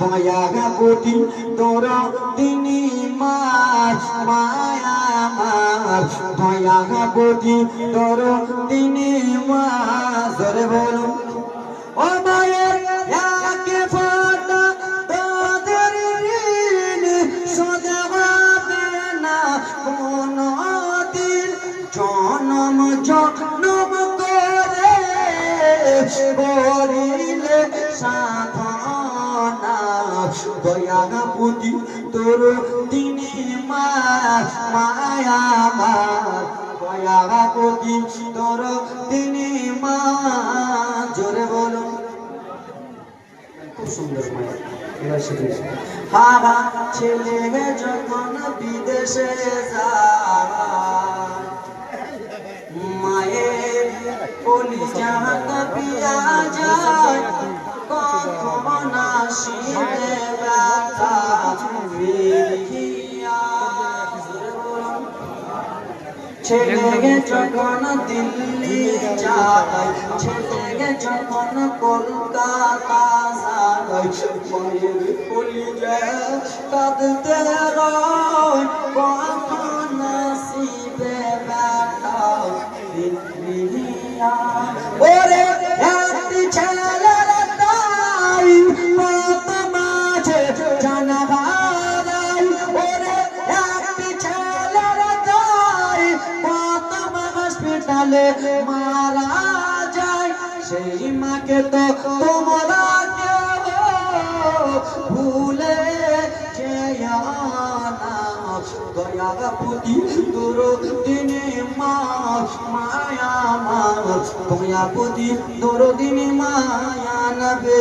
দয়াবতী তোর তিনি মায়া আমার দয়াবতী তোর তিনি জোরে বলুন ও মায়ের একে ফোঁটা তোদের ঋণ শোধাবে না কোনো দিন জনম জনম করে করিলে সাধনা দয়াবতী তোর তিনি মায়া আমার দয়াবতী তোর তিনি জোরে বলো খুব সুন্দর মায়া এবার শিখেছি হারা ছেলে যখন বিদেশে যায় মায়ের কলিজা কাঁপিয়া যায় কখন আসিবে ব্যথা ফিরিয়া ছেলে যখন দিল্লি যায় ছেলে যখন কলকাতা যায় মায়ের কলিজা কাঁদতে রয় কখন আসিবে ব্যথা ফিরিয়া ওরে একটি ছেলের তাই কত মাঝে জানা হারাই ওরে একটি ছেলের তাই কত হসপিটালে মারা যায় সেই মাকে তো তোমরা কেউ ভুলে যেও না দয়াবতী তোর তিনি মায়া দয়াবতী তোর তিনি মায়া নবে